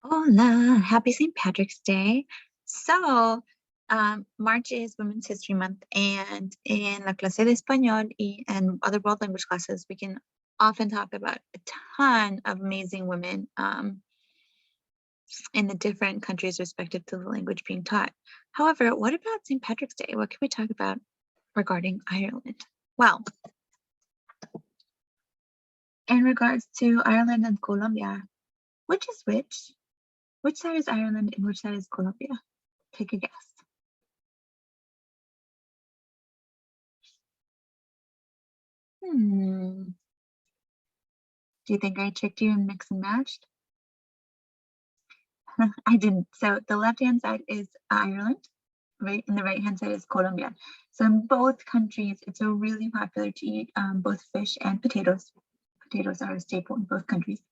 Hola, happy St. Patrick's Day. So, March is Women's History Month, and in La Clase de Español and other world language classes, we can often talk about a ton of amazing women in the different countries respective to the language being taught. However, what about St. Patrick's Day? What can we talk about regarding Ireland? Well, in regards to Ireland and Colombia, which is which? Which side is Ireland and which side is Colombia? Take a guess. Do you think I tricked you and mixed and matched? I didn't. So the left-hand side is Ireland, right? And the right-hand side is Colombia. So in both countries, it's a really popular to eat both fish and potatoes. Potatoes are a staple in both countries.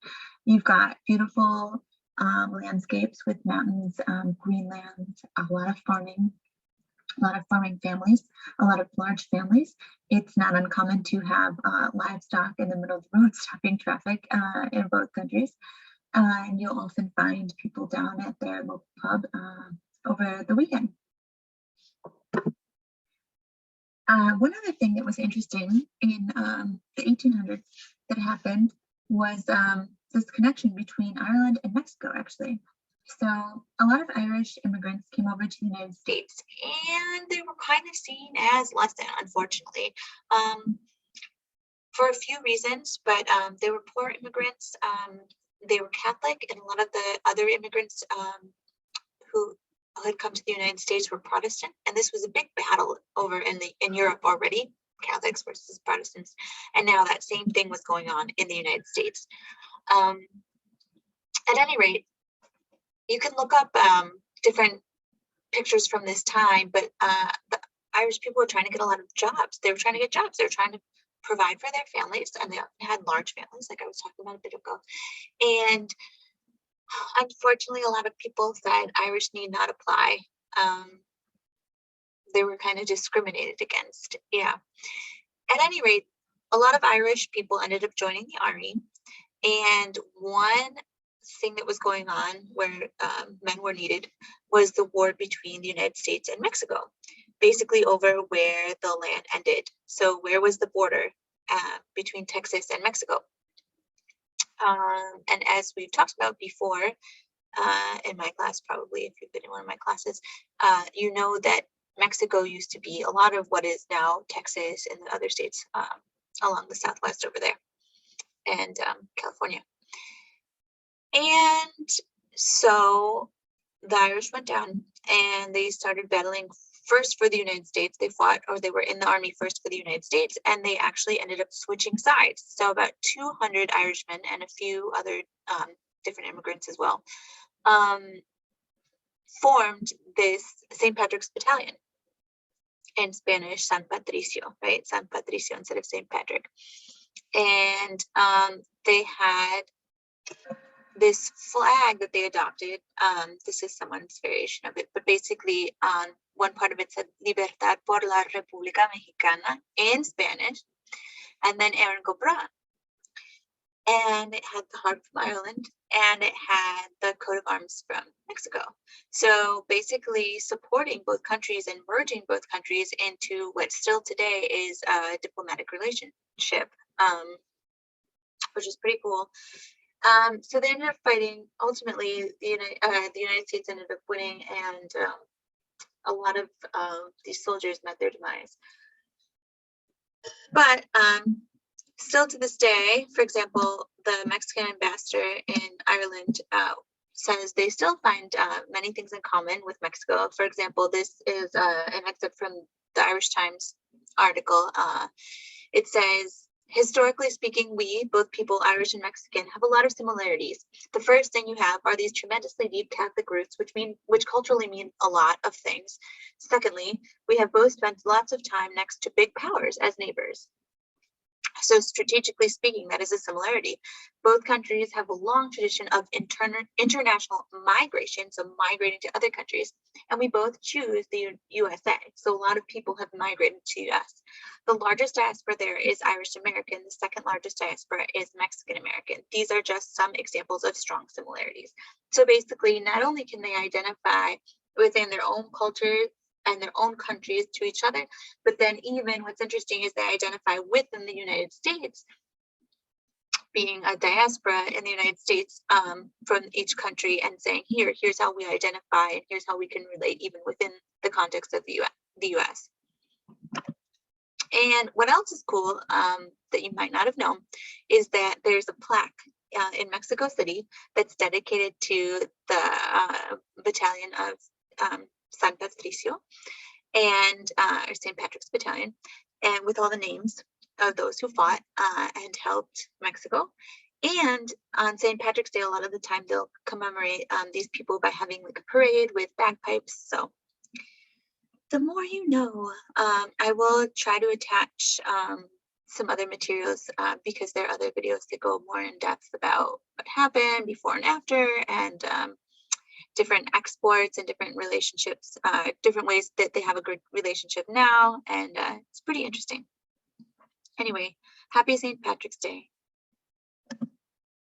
You've got beautiful landscapes with mountains, greenlands, a lot of farming families, a lot of large families. It's not uncommon to have livestock in the middle of the road stopping traffic in both countries. And you'll often find people down at their local pub over the weekend. One other thing that was interesting in the 1800s that happened was this connection between Ireland and Mexico, actually. So a lot of Irish immigrants came over to the United States, and they were kind of seen as less than, unfortunately, for a few reasons, but they were poor immigrants. They were Catholic, and a lot of the other immigrants who had come to the United States were Protestant, and this was a big battle over in Europe already, Catholics versus Protestants, and now that same thing was going on in the United States. At any rate, you can look up different pictures from this time, but the Irish people were trying to get a lot of jobs. They were trying to get jobs. They were trying to provide for their families, and they had large families, like I was talking about a bit ago. And unfortunately, a lot of people said Irish need not apply. They were kind of discriminated against. Yeah. At any rate, a lot of Irish people ended up joining the army. And one thing that was going on where men were needed was the war between the United States and Mexico, basically over where the land ended. So where was the border between Texas and Mexico? And as we've talked about before in my class, probably if you've been in one of my classes, you know that Mexico used to be a lot of what is now Texas and the other states along the Southwest over there, and California. And so the Irish went down and they started battling first for the United States. They fought, or they were in the army first for the United States, and they actually ended up switching sides. So about 200 Irishmen and a few other different immigrants as well formed this St. Patrick's Battalion, in Spanish, San Patricio, right? San Patricio instead of St. Patrick. And they had this flag that they adopted. This is someone's variation of it, but basically one part of it said Libertad por la República Mexicana in Spanish, and then Ergo Bra. And it had the heart from Ireland, and it had the coat of arms from Mexico. So basically supporting both countries and merging both countries into what still today is a diplomatic relationship, which is pretty cool. So they ended up fighting. Ultimately, the United States ended up winning, and a lot of these soldiers met their demise. But still to this day, for example, the Mexican ambassador in Ireland says they still find many things in common with Mexico. For example, this is an excerpt from the Irish Times article. It says, historically speaking, we, both people, Irish and Mexican, have a lot of similarities. The first thing you have are these tremendously deep Catholic roots, which culturally mean a lot of things. Secondly, we have both spent lots of time next to big powers as neighbors. So strategically speaking, that is a similarity. Both countries have a long tradition of international migration, so migrating to other countries, and we both choose the USA. So a lot of people have migrated to US. The largest diaspora there is Irish American. The second largest diaspora is Mexican American. These are just some examples of strong similarities. So basically, not only can they identify within their own culture and their own countries to each other, but then even what's interesting is they identify within the United States, being a diaspora in the United States, from each country, and saying, here's how we identify, and here's how we can relate even within the context of the US. And what else is cool, that you might not have known, is that there's a plaque in Mexico City that's dedicated to the battalion of San Patricio, and or St. Patrick's Battalion, and with all the names of those who fought and helped Mexico. And on St. Patrick's Day, a lot of the time they'll commemorate these people by having like a parade with bagpipes. So the more you know. I will try to attach some other materials because there are other videos that go more in depth about what happened before and after, and different exports and different relationships, different ways that they have a good relationship now. And it's pretty interesting. Anyway, happy St. Patrick's Day.